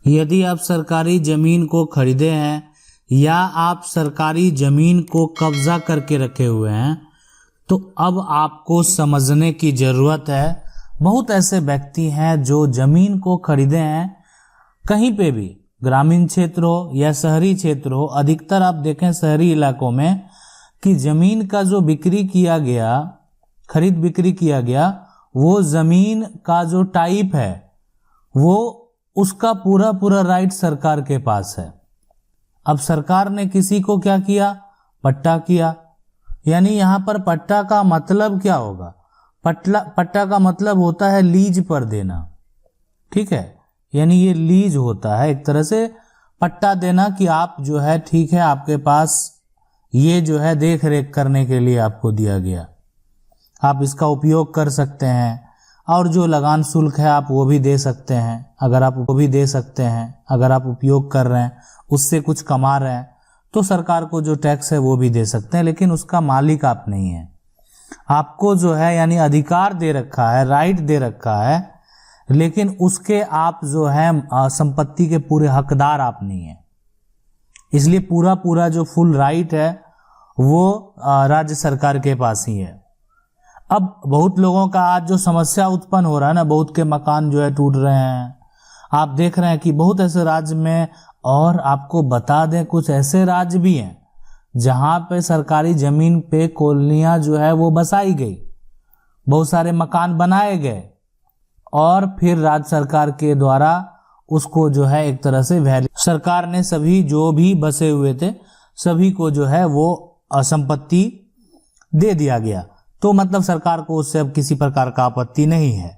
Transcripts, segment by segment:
यदि आप सरकारी जमीन को खरीदे हैं या आप सरकारी जमीन को कब्जा करके रखे हुए हैं तो अब आपको समझने की ज़रूरत है। बहुत ऐसे व्यक्ति हैं जो जमीन को खरीदे हैं, कहीं पे भी, ग्रामीण क्षेत्र हो या शहरी क्षेत्र हो, अधिकतर आप देखें शहरी इलाकों में कि जमीन का जो बिक्री किया गया, खरीद बिक्री किया गया, वो जमीन का जो टाइप है वो उसका पूरा पूरा राइट सरकार के पास है। अब सरकार ने किसी को क्या किया, पट्टा किया। यानी यहाँ पर पट्टा का मतलब क्या होगा? पट्टा का मतलब होता है लीज पर देना, ठीक है। यानी ये लीज होता है, एक तरह से पट्टा देना कि आप जो है, ठीक है, आपके पास ये जो है देख रेख करने के लिए आपको दिया गया, आप इसका उपयोग कर सकते हैं, और जो लगान शुल्क है आप वो भी दे सकते हैं। अगर आप वो भी दे सकते हैं, अगर आप उपयोग कर रहे हैं, उससे कुछ कमा रहे हैं, तो सरकार को जो टैक्स है वो भी दे सकते हैं, लेकिन उसका मालिक आप नहीं है। आपको जो है यानी अधिकार दे रखा है, राइट दे रखा है, लेकिन उसके आप जो है संपत्ति के पूरे हकदार आप नहीं है। इसलिए पूरा पूरा जो फुल राइट है वो राज्य सरकार के पास ही है। अब बहुत लोगों का आज जो समस्या उत्पन्न हो रहा है ना, बहुत के मकान जो है टूट रहे हैं, आप देख रहे हैं कि बहुत ऐसे राज्य में, और आपको बता दें कुछ ऐसे राज्य भी हैं जहां पे सरकारी जमीन पे कॉलोनियां जो है वो बसाई गई, बहुत सारे मकान बनाए गए, और फिर राज्य सरकार के द्वारा उसको जो है एक तरह से वैल्यू, सरकार ने सभी जो भी बसे हुए थे सभी को जो है वो संपत्ति दे दिया गया। तो मतलब सरकार को उससे अब किसी प्रकार का आपत्ति नहीं है।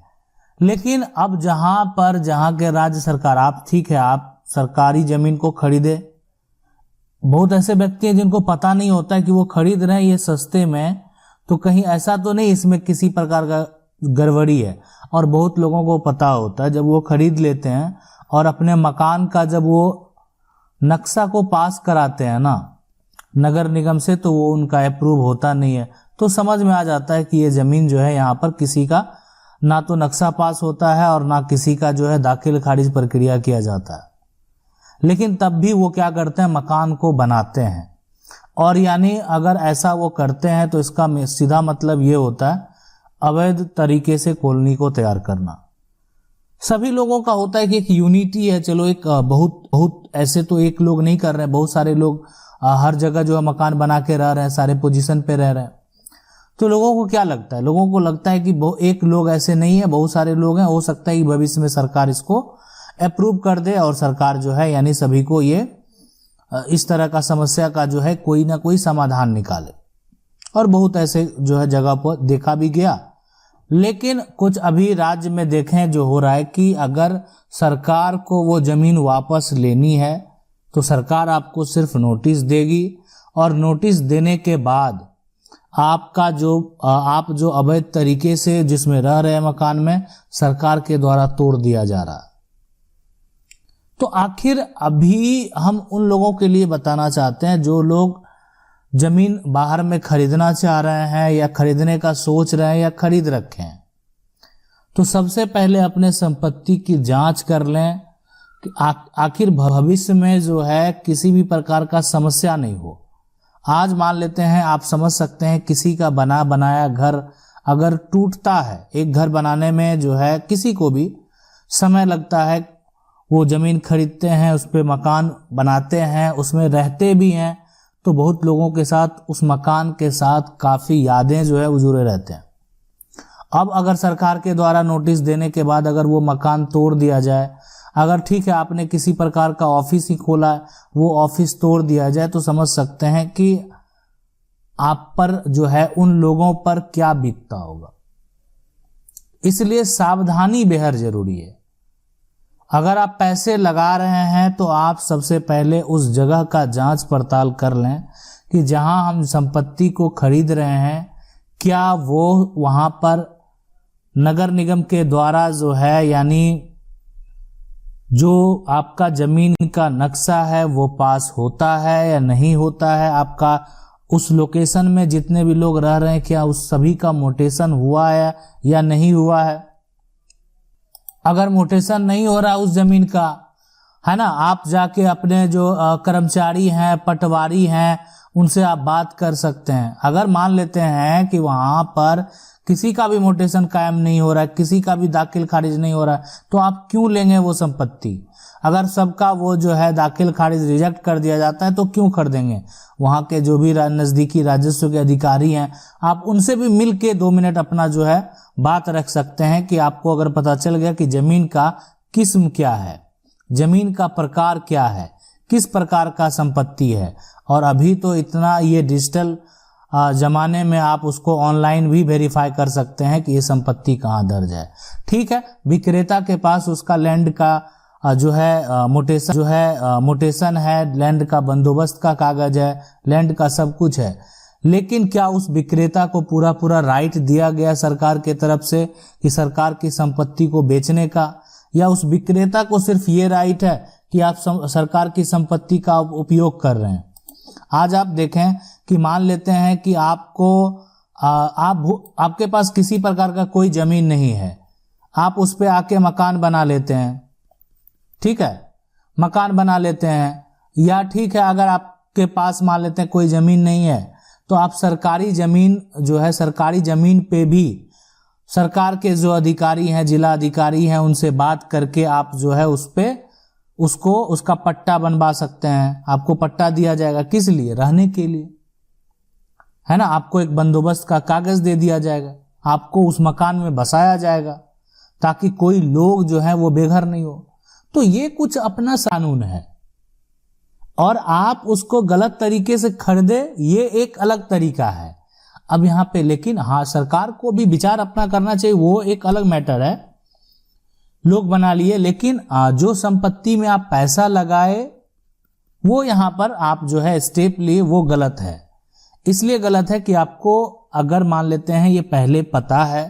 लेकिन अब जहां के राज्य सरकार, आप ठीक है, आप सरकारी जमीन को खरीदे, बहुत ऐसे व्यक्ति हैं जिनको पता नहीं होता है कि वो खरीद रहे हैं ये सस्ते में, तो कहीं ऐसा तो नहीं इसमें किसी प्रकार का गड़बड़ी है। और बहुत लोगों को पता होता है, जब वो खरीद लेते हैं और अपने मकान का जब वो नक्शा को पास कराते हैं ना नगर निगम से, तो वो उनका अप्रूव होता नहीं है, तो समझ में आ जाता है कि ये जमीन जो है यहाँ पर किसी का ना तो नक्शा पास होता है और ना किसी का जो है दाखिल खारिज प्रक्रिया किया जाता है। लेकिन तब भी वो क्या करते हैं, मकान को बनाते हैं। और यानी अगर ऐसा वो करते हैं तो इसका सीधा मतलब ये होता है अवैध तरीके से कॉलोनी को तैयार करना। सभी लोगों का होता है कि एक यूनिटी है, चलो एक बहुत ऐसे तो एक लोग नहीं कर रहे हैं, बहुत सारे लोग हर जगह जो है मकान बना के रह रहे हैं, सारे पोजीशन पे रह रहे हैं। तो लोगों को क्या लगता है, लोगों को लगता है कि एक लोग ऐसे नहीं है, बहुत सारे लोग हैं, हो सकता है कि भविष्य में सरकार इसको अप्रूव कर दे और सरकार जो है यानी सभी को ये इस तरह का समस्या का जो है कोई ना कोई समाधान निकाले। और बहुत ऐसे जो है जगह पर देखा भी गया। लेकिन कुछ अभी राज्य में देखें जो हो रहा है कि अगर सरकार को वो जमीन वापस लेनी है तो सरकार आपको सिर्फ नोटिस देगी, और नोटिस देने के बाद आपका आप जो अवैध तरीके से जिसमें रह रहे मकान में सरकार के द्वारा तोड़ दिया जा रहा है। तो आखिर अभी हम उन लोगों के लिए बताना चाहते हैं जो लोग जमीन बाहर में खरीदना चाह रहे हैं या खरीदने का सोच रहे हैं या खरीद रखे हैं, तो सबसे पहले अपने संपत्ति की जांच कर लें कि आखिर भविष्य में जो है किसी भी प्रकार का समस्या नहीं हो। आज मान लेते हैं, आप समझ सकते हैं, किसी का बनाया घर अगर टूटता है, एक घर बनाने में जो है किसी को भी समय लगता है, वो जमीन खरीदते हैं, उस पे मकान बनाते हैं, उसमें रहते भी हैं, तो बहुत लोगों के साथ उस मकान के साथ काफ़ी यादें जो है वो जुड़े रहते हैं। अब अगर सरकार के द्वारा नोटिस देने के बाद अगर वो मकान तोड़ दिया जाए, अगर ठीक है आपने किसी प्रकार का ऑफिस ही खोला है, वो ऑफिस तोड़ दिया जाए, तो समझ सकते हैं कि आप पर जो है उन लोगों पर क्या बीतता होगा। इसलिए सावधानी बेहद जरूरी है। अगर आप पैसे लगा रहे हैं तो आप सबसे पहले उस जगह का जांच पड़ताल कर लें कि जहां हम संपत्ति को खरीद रहे हैं क्या वो वहां पर नगर निगम के द्वारा जो है यानी जो आपका जमीन का नक्शा है वो पास होता है या नहीं होता है, आपका उस लोकेशन में जितने भी लोग रह रहे हैं क्या उस सभी का मोटेशन हुआ है या नहीं हुआ है। अगर मोटेशन नहीं हो रहा उस जमीन का, है ना, आप जाके अपने जो कर्मचारी हैं, पटवारी हैं, उनसे आप बात कर सकते हैं। अगर मान लेते हैं कि वहां पर किसी का भी म्यूटेशन कायम नहीं हो रहा है, किसी का भी दाखिल खारिज नहीं हो रहा है, तो आप क्यों लेंगे वो संपत्ति? अगर सबका वो जो है दाखिल खारिज रिजेक्ट कर दिया जाता है तो क्यों कर देंगे? वहां के जो भी नजदीकी राजस्व के अधिकारी हैं, आप उनसे भी मिल के 2 मिनट अपना जो है बात रख सकते हैं कि आपको अगर पता चल गया कि जमीन का किस्म क्या है, जमीन का प्रकार क्या है, किस प्रकार का संपत्ति है। और अभी तो इतना ये डिजिटल जमाने में आप उसको ऑनलाइन भी वेरीफाई कर सकते हैं कि ये संपत्ति कहाँ दर्ज है। ठीक है, विक्रेता के पास उसका लैंड का जो है मोटेशन है, लैंड का बंदोबस्त का कागज है, लैंड का सब कुछ है, लेकिन क्या उस विक्रेता को पूरा राइट दिया गया सरकार के तरफ से कि सरकार की संपत्ति को बेचने का? या उस विक्रेता को सिर्फ ये राइट है कि आप सरकार की संपत्ति का उपयोग कर रहे हैं? आज आप देखें कि मान लेते हैं कि आपके पास किसी प्रकार का कोई जमीन नहीं है, आप उस पे आके मकान बना लेते हैं। ठीक है, मकान बना लेते हैं, या ठीक है अगर आपके पास मान लेते हैं कोई जमीन नहीं है तो आप सरकारी जमीन जो है, सरकारी जमीन पे भी सरकार के जो अधिकारी हैं, जिला अधिकारी हैं, उनसे बात करके आप जो है उस पे उसका पट्टा बनवा सकते हैं। आपको पट्टा दिया जाएगा, किस लिए? रहने के लिए, है ना। आपको एक बंदोबस्त का कागज दे दिया जाएगा, आपको उस मकान में बसाया जाएगा ताकि कोई लोग जो है वो बेघर नहीं हो। तो ये कुछ अपना कानून है, और आप उसको गलत तरीके से खरीदे, ये एक अलग तरीका है। अब यहाँ पे लेकिन हाँ, सरकार को भी विचार अपना करना चाहिए, वो एक अलग मैटर है। लोग बना लिए, लेकिन जो संपत्ति में आप पैसा लगाए वो यहाँ पर आप जो है स्टेप लिए, वो गलत है। इसलिए गलत है कि आपको अगर मान लेते हैं ये पहले पता है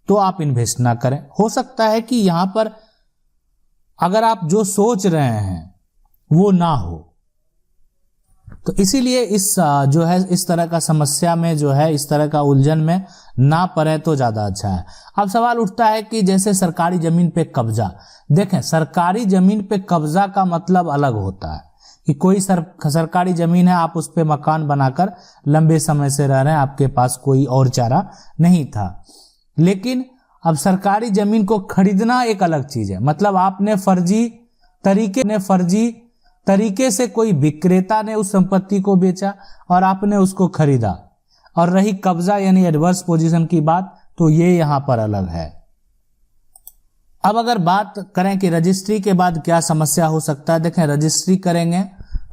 तो आप इन्वेस्ट ना करें। हो सकता है कि यहाँ पर अगर आप जो सोच रहे हैं वो ना हो, तो इसीलिए इस तरह का समस्या में जो है, इस तरह का उलझन में ना पड़े तो ज्यादा अच्छा है। अब सवाल उठता है कि जैसे सरकारी जमीन पे कब्जा, देखें सरकारी जमीन पे कब्जा का मतलब अलग होता है कि कोई सरकारी जमीन है, आप उस पे मकान बनाकर लंबे समय से रह रहे हैं, आपके पास कोई और चारा नहीं था। लेकिन अब सरकारी जमीन को खरीदना एक अलग चीज है। मतलब आपने फर्जी तरीके से कोई विक्रेता ने उस संपत्ति को बेचा और आपने उसको खरीदा। और रही कब्जा यानी एडवर्स पोजीशन की बात, तो ये यहां पर अलग है। अब अगर बात करें कि रजिस्ट्री के बाद क्या समस्या हो सकता है, देखें रजिस्ट्री करेंगे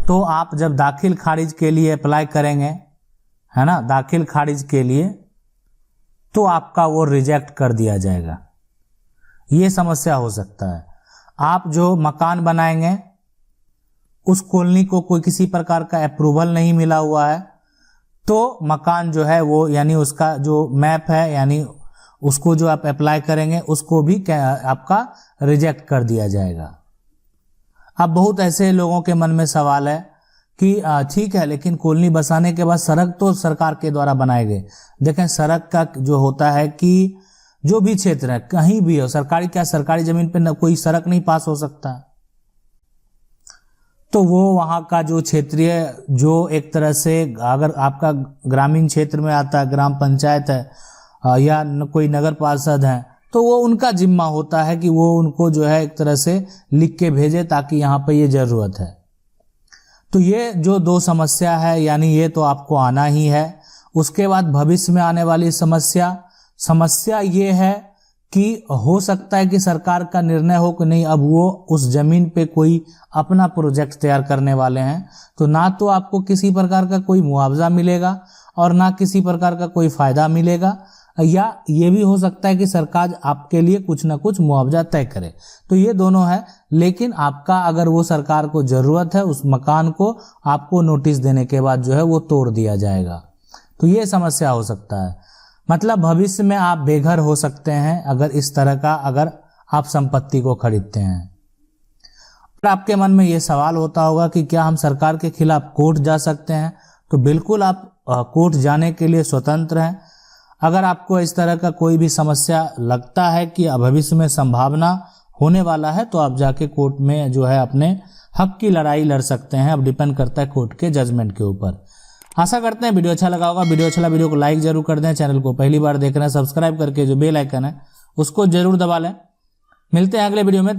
तो आप जब दाखिल खारिज के लिए अप्लाई करेंगे, है ना, दाखिल खारिज के लिए, तो आपका वो रिजेक्ट कर दिया जाएगा। ये समस्या हो सकता है। आप जो मकान बनाएंगे उस कॉलोनी को कोई किसी प्रकार का अप्रूवल नहीं मिला हुआ है, तो मकान जो है वो यानी उसका जो मैप है, यानी उसको जो आप अप्लाई करेंगे उसको भी आपका रिजेक्ट कर दिया जाएगा। अब बहुत ऐसे लोगों के मन में सवाल है कि ठीक है, लेकिन कॉलोनी बसाने के बाद सड़क तो सरकार के द्वारा बनाए गए। देखें सड़क का जो होता है कि जो भी क्षेत्र है, कहीं भी हो, सरकारी जमीन पे कोई सड़क नहीं पास हो सकता, तो वो वहां का जो क्षेत्रीय, जो एक तरह से अगर आपका ग्रामीण क्षेत्र में आता है, ग्राम पंचायत है या कोई नगर पार्षद है, तो वो उनका जिम्मा होता है कि वो उनको जो है एक तरह से लिख के भेजे ताकि यहाँ पे ये जरूरत है। तो ये जो दो समस्या है, यानी ये तो आपको आना ही है। उसके बाद भविष्य में आने वाली समस्या ये है कि हो सकता है कि सरकार का निर्णय हो कि नहीं, अब वो उस जमीन पे कोई अपना प्रोजेक्ट तैयार करने वाले हैं, तो ना तो आपको किसी प्रकार का कोई मुआवजा मिलेगा और ना किसी प्रकार का कोई फायदा मिलेगा, या ये भी हो सकता है कि सरकार आपके लिए कुछ ना कुछ मुआवजा तय करे। तो ये दोनों है, लेकिन आपका अगर वो सरकार को जरूरत है, उस मकान को आपको नोटिस देने के बाद जो है वो तोड़ दिया जाएगा। तो ये समस्या हो सकता है। मतलब भविष्य में आप बेघर हो सकते हैं अगर इस तरह का अगर आप संपत्ति को खरीदते हैं। और आपके मन में ये सवाल होता होगा कि क्या हम सरकार के खिलाफ कोर्ट जा सकते हैं? तो बिल्कुल आप कोर्ट जाने के लिए स्वतंत्र हैं। अगर आपको इस तरह का कोई भी समस्या लगता है कि भविष्य में संभावना होने वाला है तो आप जाके कोर्ट में जो है अपने हक की लड़ाई लड़ सकते हैं। अब डिपेंड करता है कोर्ट के जजमेंट के ऊपर। आशा करते हैं वीडियो अच्छा लगा होगा। वीडियो को लाइक जरूर कर दें। चैनल को पहली बार देख रहे हैं सब्सक्राइब करके जो बेल आइकन है उसको जरूर दबा लें। मिलते हैं अगले वीडियो में।